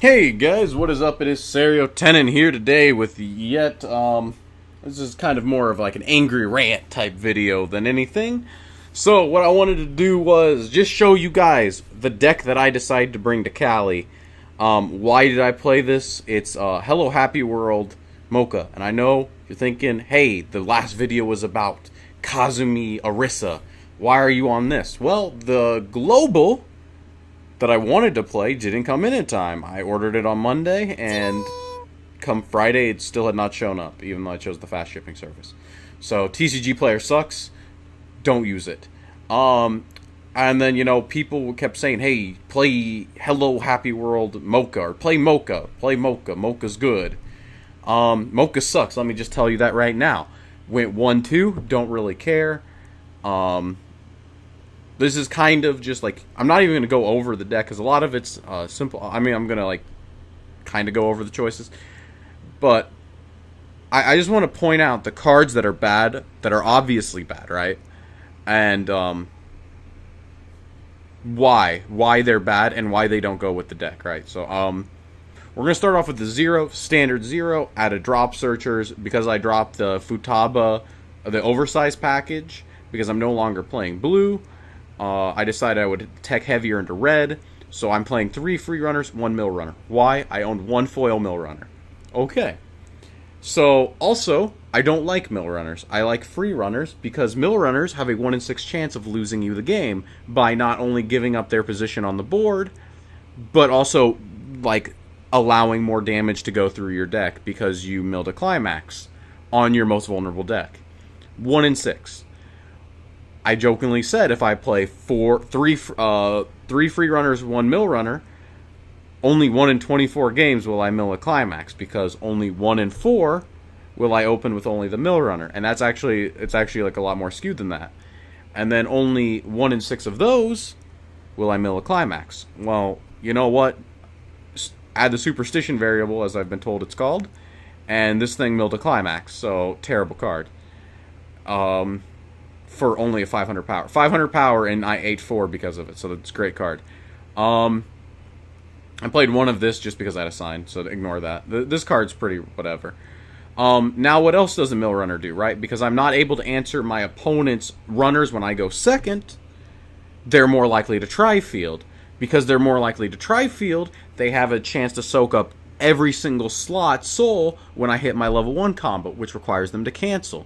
Hey guys, what is up? It is Serio Tenon here today with yet, this is kind of more of like an angry rant type video than anything. So what I wanted to do was just show you guys the deck that I decided to bring to Cali. Why did I play this? It's Hello Happy World Mocha. And I know you're thinking, hey, the last video was about Kazumi Arisa. Why are you on this? Well, the global that I wanted to play didn't come in time. I ordered it on Monday, and come Friday, it still had not shown up, even though I chose the fast shipping service. So, TCG Player sucks. Don't use it. And then, you know, people kept saying, hey, play Hello Happy World Mocha, or play Mocha. Play Mocha. Mocha's good. Mocha sucks. Let me just tell you that right now. Went 1-2. Don't really care. This is kind of just like, I'm not even going to go over the deck because a lot of it's simple. I mean, I'm going to like kind of go over the choices. But I just want to point out the cards that are bad, that are obviously bad, right? And why they're bad and why they don't go with the deck, right? So we're going to start off with the zero, standard zero, add a drop searchers because I dropped the Futaba, the oversized package, because I'm no longer playing blue. I decided I would tech heavier into red, so I'm playing 3 free runners, 1 mill runner. Why? I owned 1 foil mill runner. Okay. So, also, I don't like mill runners. I like free runners because mill runners have a 1 in 6 chance of losing you the game by not only giving up their position on the board, but also, like, allowing more damage to go through your deck because you milled a climax on your most vulnerable deck. 1 in 6. I jokingly said if I play three free runners, 1 mill runner, only 1 in 24 games will I mill a climax because only 1 in 4 will I open with only the mill runner, and it's actually like a lot more skewed than that. And then only 1 in 6 of those will I mill a climax. Well, you know what? Add the superstition variable, as I've been told it's called, and this thing milled a climax. So terrible card. For only a 500 power. 500 power, and I ate 4 because of it, so that's a great card. I played 1 of this just because I had a sign, so ignore that. This card's pretty whatever. Now, what else does a mill runner do, right? Because I'm not able to answer my opponent's runners when I go second, they're more likely to try field. Because they're more likely to try field, they have a chance to soak up every single slot soul when I hit my level 1 combo, which requires them to cancel.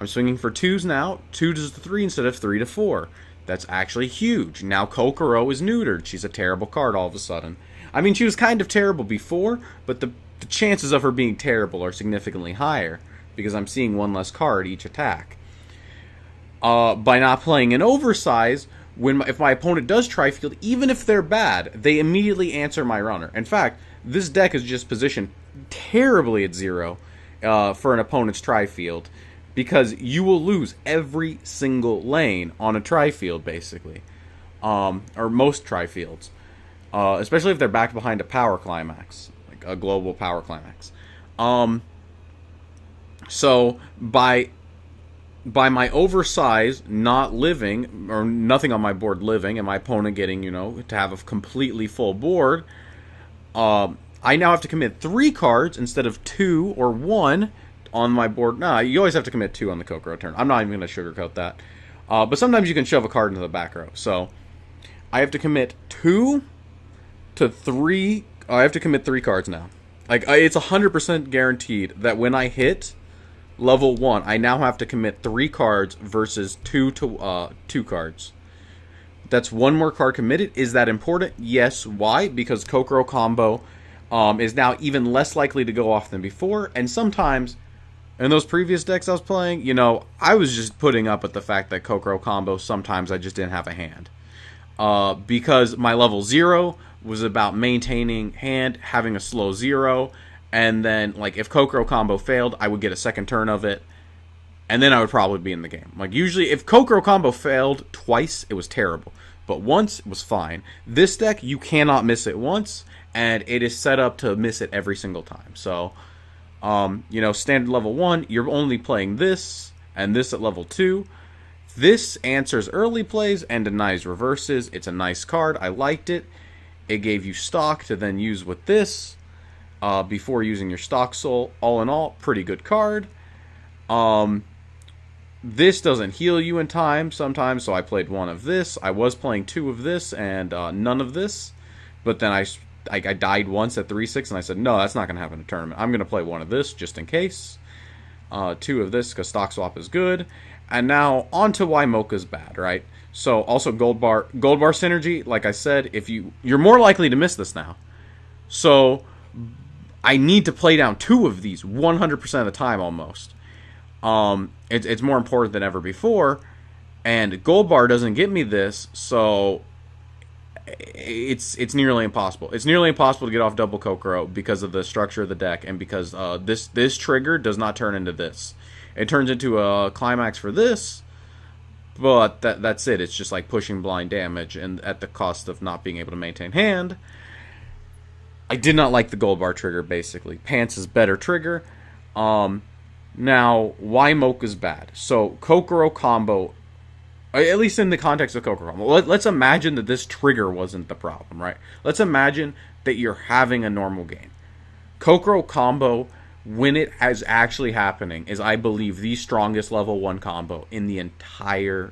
I'm swinging for 2s now. 2 to 3 instead of 3 to 4. That's actually huge. Now Kokoro is neutered. She's a terrible card all of a sudden. I mean, she was kind of terrible before, but the chances of her being terrible are significantly higher because I'm seeing 1 less card each attack. By not playing an oversize, if my opponent does try field, even if they're bad, they immediately answer my runner. In fact, this deck is just positioned terribly at 0 for an opponent's try field. Because you will lose every single lane on a tri-field, basically. Or most tri-fields. Especially if they're back behind a power climax. Like a global power climax. So, by my oversize not living, or nothing on my board living, and my opponent getting, you know, to have a completely full board, I now have to commit 3 cards instead of 2 or 1 on my board. Nah, you always have to commit 2 on the Kokoro turn. I'm not even going to sugarcoat that. But sometimes you can shove a card into the back row. So, I have to commit 2 to 3. I have to commit 3 cards now. Like, it's 100% guaranteed that when I hit level 1, I now have to commit 3 cards versus 2 cards. That's 1 more card committed. Is that important? Yes. Why? Because Kokoro combo is now even less likely to go off than before, and sometimes in those previous decks I was playing, you know, I was just putting up with the fact that Kokoro combo, sometimes I just didn't have a hand. Because my level 0 was about maintaining hand, having a slow 0, and then, like, if Kokoro combo failed, I would get a second turn of it, and then I would probably be in the game. Like, usually, if Kokoro combo failed twice, it was terrible. But once, it was fine. This deck, you cannot miss it once, and it is set up to miss it every single time. So, you know, standard level 1, you're only playing this, and this at level 2. This answers early plays and denies reverses. It's a nice card. I liked it. It gave you stock to then use with this before using your stock soul. All in all, pretty good card. This doesn't heal you in time sometimes, so I played one of this. I was playing two of this and none of this. But then I died once at 3-6, and I said, no, that's not going to happen in a tournament. I'm going to play one of this just in case. Two of this, because stock swap is good. And now, on to why Mocha's bad, right? So, also gold bar synergy, like I said, if you're more likely to miss this now. So, I need to play down two of these 100% of the time, almost. It's more important than ever before, and gold bar doesn't get me this, so it's nearly impossible. It's nearly impossible to get off double Kokoro because of the structure of the deck, and because this trigger does not turn into this. It turns into a climax for this, but that's it. It's just like pushing blind damage, and at the cost of not being able to maintain hand. I did not like the gold bar trigger, basically. Pants is better trigger. Now, why Mocha's bad? So, Kokoro combo, at least in the context of Kokoro combo, let's imagine that this trigger wasn't the problem, right? Let's imagine that you're having a normal game. Kokoro combo, when it is actually happening, is, I believe, the strongest level 1 combo in the entire...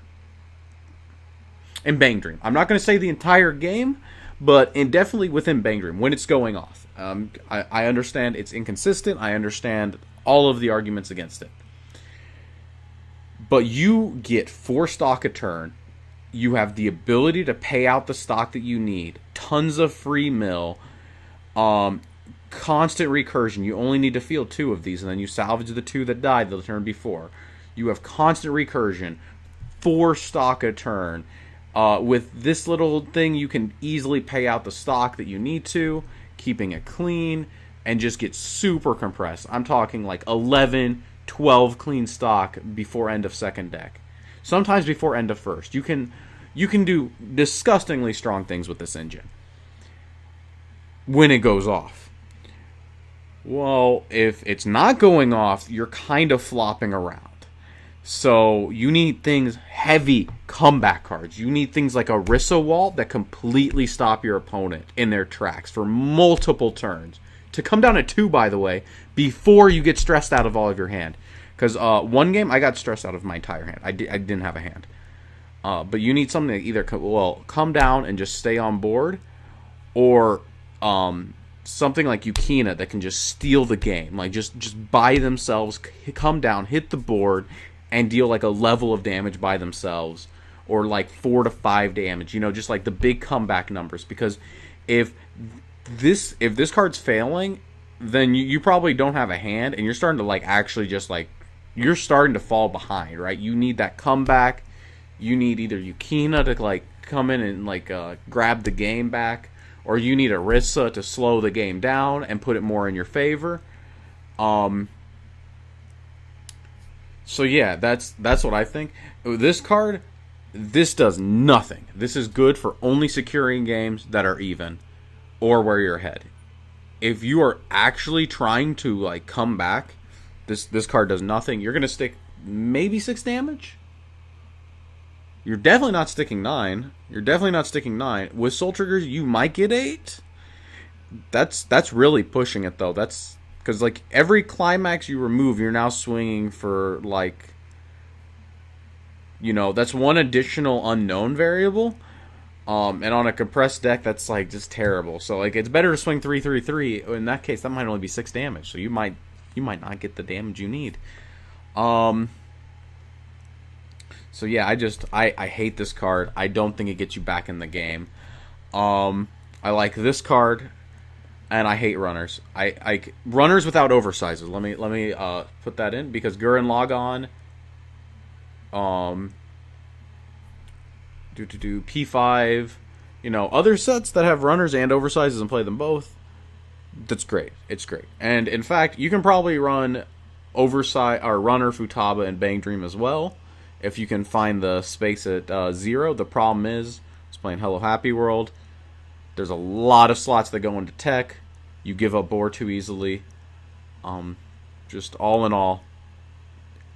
in Bang Dream. I'm not going to say the entire game, but definitely within Bang Dream, when it's going off. I understand it's inconsistent. I understand all of the arguments against it. But you get 4 stock a turn. You have the ability to pay out the stock that you need. Tons of free mill. Constant recursion. You only need to field 2 of these, and then you salvage the 2 that died the turn before. You have constant recursion. 4 stock a turn. With this little thing, you can easily pay out the stock that you need to, keeping it clean, and just get super compressed. I'm talking like 11, 12 clean stock before end of second deck. Sometimes before end of first. You can do disgustingly strong things with this engine when it goes off. Well, if it's not going off, you're kind of flopping around. So you need things, heavy comeback cards. You need things like a Rissa Wall that completely stop your opponent in their tracks for multiple turns. To come down at 2, by the way, before you get stressed out of all of your hand. Because one game, I got stressed out of my entire hand. I didn't have a hand. But you need something that either come down and just stay on board, or something like Yukina that can just steal the game. Like, just by themselves, come down, hit the board, and deal like a level of damage by themselves, or like 4 to 5 damage, just like the big comeback numbers. Because if this card's failing, then you probably don't have a hand, and you're starting to like actually just like, you're starting to fall behind, right? You need that comeback. You need either Yukina to like come in and like grab the game back, or you need a Rissa to slow the game down and put it more in your favor. So yeah, that's what I think. This card, this does nothing. This is good for only securing games that are even, or where you're ahead. If you are actually trying to like come back, this card does nothing. You're gonna stick maybe 6 damage. You're definitely not sticking 9. With soul triggers, you might get 8. That's really pushing it though. That's because, like, every climax you remove, you're now swinging for, like, that's one additional unknown variable. And on a compressed deck, that's, like, just terrible. So, like, it's better to swing 3-3-3. In that case, that might only be 6 damage. So you might not get the damage you need. So, yeah, I hate this card. I don't think it gets you back in the game. I like this card. And I hate runners. I runners without oversizes. Let me put that in, because Gurren Lagann, P5, other sets that have runners and oversizes and play them both. That's great. It's great. And in fact, you can probably run oversize or runner Futaba and Bang Dream as well, if you can find the space at 0. The problem is, I was playing Hello Happy World. There's a lot of slots that go into tech. You give up board too easily. Just all in all,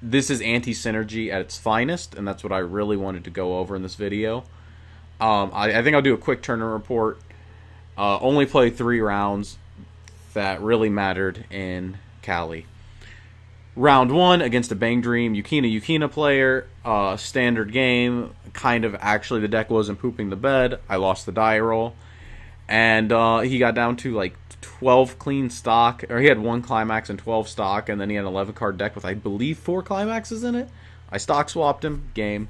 this is anti-synergy at its finest, and that's what I really wanted to go over in this video. I think I'll do a quick tournament report Only played 3 rounds that really mattered in Cali. Round 1 against a Bang Dream Yukina player. Standard game. Kind of actually the deck wasn't pooping the bed. I lost the die roll. And he got down to like 12 clean stock. Or he had 1 climax and 12 stock. And then he had an 11 card deck with, I believe, 4 climaxes in it. I stock swapped him. Game.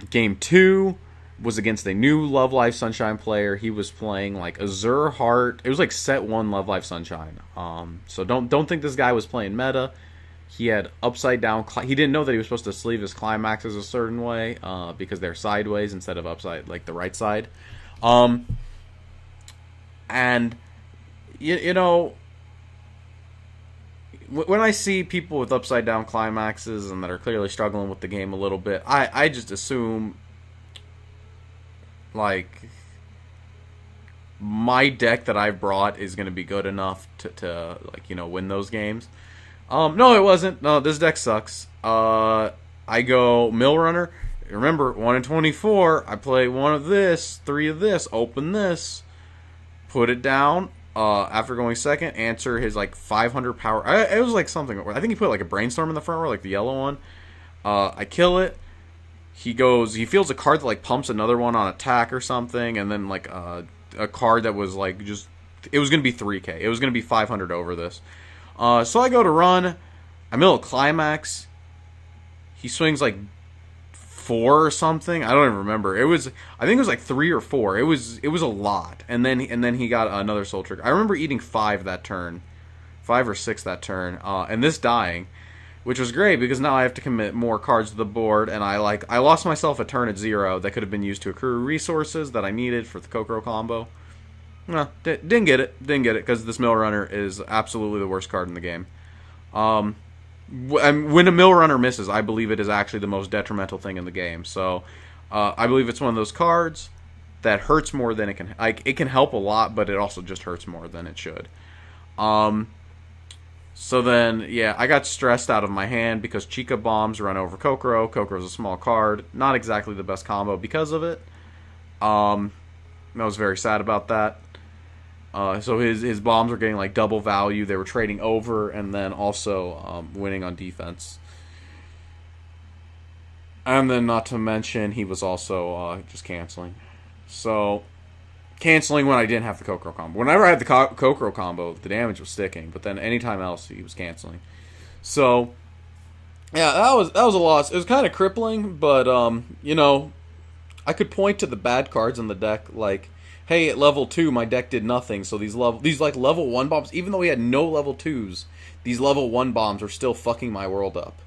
Game 2 was against a new Love Live Sunshine player. He was playing like Azure Heart. It was like set 1 Love Live Sunshine. So don't think this guy was playing meta. He had upside down. He didn't know that he was supposed to sleeve his climaxes a certain way because they're sideways instead of upside, like the right side. And you know, when I see people with upside down climaxes and that are clearly struggling with the game a little bit, I just assume like my deck that I've brought is going to be good enough to like, you know, win those games. No, it wasn't. No, this deck sucks. I go Mill Runner. Remember, 1 in 24. I play 1 of this, 3 of this, open this, put it down. After going second, answer his like 500 power. It was like something. I think he put like a Brainstorm in the front row, like the yellow one. I kill it. He feels a card that like pumps another one on attack or something, and then like a card that was like just, it was gonna be 3K. It was gonna be 500 over this. So I go to run. I mill a climax. He swings like 4 or something. I don't even remember. I think it was like 3 or 4. It was a lot. And then he got another Soul Trigger. I remember eating 5 that turn, 5 or 6 that turn, and this dying, which was great because now I have to commit more cards to the board. And I lost myself a turn at 0 that could have been used to accrue resources that I needed for the Kokoro combo. No, didn't get it because this Mill Runner is absolutely the worst card in the game. When a Mill Runner misses, I believe it is actually the most detrimental thing in the game. So, I believe it's one of those cards that hurts more than it can. Like, it can help a lot, but it also just hurts more than it should. So then, yeah, I got stressed out of my hand because Chica Bombs run over Kokoro. Kokoro's a small card, not exactly the best combo because of it. I was very sad about that. So his bombs were getting like double value. They were trading over and then also winning on defense. And then not to mention he was also just canceling. So canceling when I didn't have the Kokoro combo. Whenever I had the Kokoro combo, the damage was sticking. But then anytime else he was canceling. So yeah, that was a loss. It was kind of crippling, but you know, I could point to the bad cards in the deck like, hey, at level 2, my deck did nothing, so these like level 1 bombs, even though we had no level 2s, these level 1 bombs were still fucking my world up.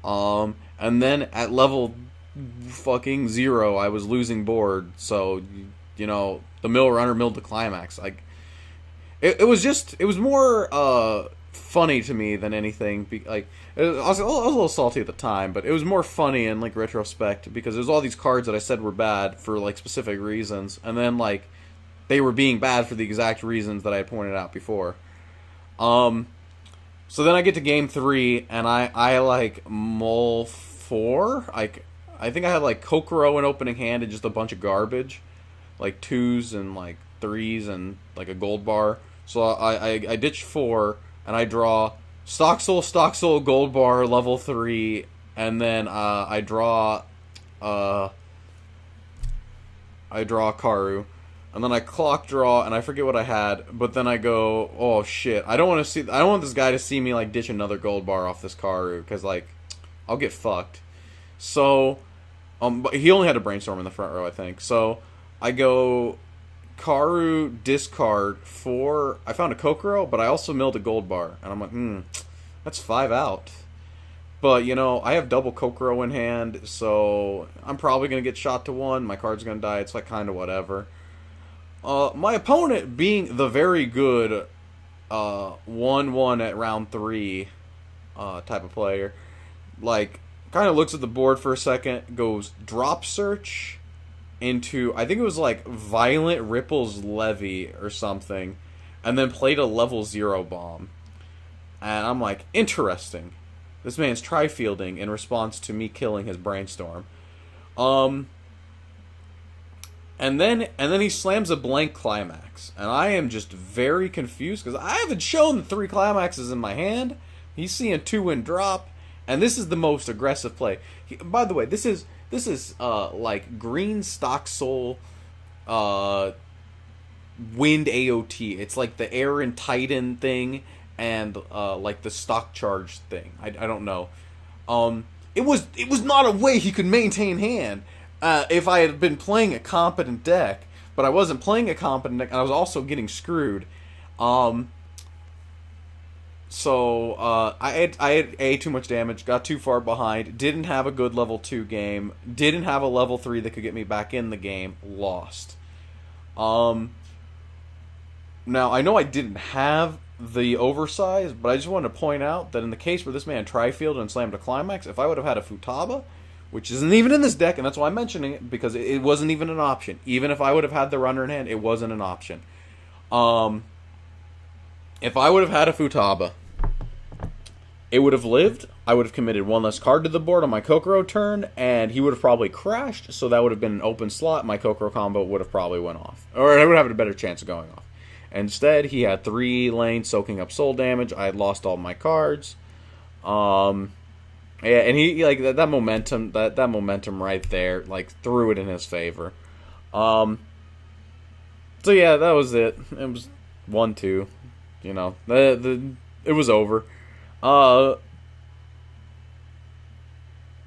And then at level fucking 0, I was losing board, so, you know, the Mill Runner milled the climax. Like, it was more funny to me than anything. Like, I was a little salty at the time, but it was more funny in like retrospect because there's all these cards that I said were bad for like specific reasons, and then like they were being bad for the exact reasons that I had pointed out before. So then I get to game 3 and I like mull 4. Like, I think I had like Kokoro in opening hand and just a bunch of garbage, like 2s and like 3s and like a gold bar. So I ditch 4 and I draw Stock Soul, Gold Bar, level 3, and then I draw Karu, and then I clock draw, and I forget what I had, but then I go, oh shit, I don't want this guy to see me like ditch another Gold Bar off this Karu, because like, I'll get fucked. So, but he only had a Brainstorm in the front row, I think. So I go Karu, discard 4. I found a Kokoro, but I also milled a Gold Bar. And I'm like, that's 5 out. But, you know, I have double Kokoro in hand, so I'm probably going to get shot to 1. My card's going to die. It's like kind of whatever. My opponent, being the very good 1-1 at round 3 type of player, like, kind of looks at the board for a second, goes drop search into, I think it was like Violent Ripple's Levy or something, and then played a level 0 bomb. And I'm like, interesting. This man's tri-fielding in response to me killing his Brainstorm. And and then he slams a blank climax, and I am just very confused because I haven't shown the 3 climaxes in my hand. He's seeing 2 in drop, and this is the most aggressive play. By the way, this is like green stock soul, wind AOT. It's like the air and Titan thing, and like the stock charge thing. I don't know. It was not a way he could maintain hand. If I had been playing a competent deck, but I wasn't playing a competent deck, and I was also getting screwed. So I had too much damage, got too far behind, didn't have a good level 2 game, didn't have a level 3 that could get me back in the game, lost. Now I know I didn't have the oversize, but I just wanted to point out that in the case where this man tri-fielded and slammed a climax, if I would have had a Futaba, which isn't even in this deck, and that's why I'm mentioning it, because it wasn't even an option. Even if I would have had the runner in hand, it wasn't an option. If I would have had a Futaba, it would have lived. I would have committed 1 less card to the board on my Kokoro turn, and he would have probably crashed, so that would have been an open slot. My Kokoro combo would have probably went off. Or I would have had a better chance of going off. Instead, he had 3 lanes soaking up soul damage. I had lost all my cards. Yeah, and he like that momentum, that momentum right there, like threw it in his favor. So yeah, that was it. It was 1-2. You know, it was over. Not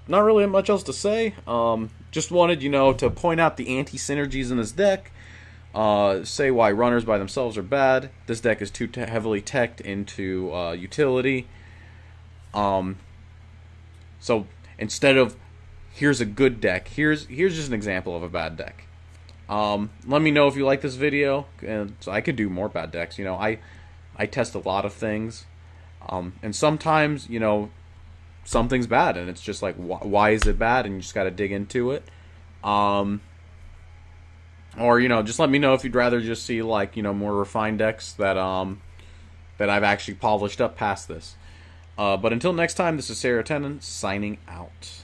really much else to say. Just wanted, to point out the anti-synergies in this deck. Say why runners by themselves are bad. This deck is too heavily teched into utility. So instead of here's a good deck, here's just an example of a bad deck. Let me know if you like this video, and so I could do more bad decks. I test a lot of things, and sometimes something's bad, and it's just like why is it bad, and you just got to dig into it. Or just let me know if you'd rather just see like more refined decks that I've actually polished up past this. But until next time, this is Serotonin signing out.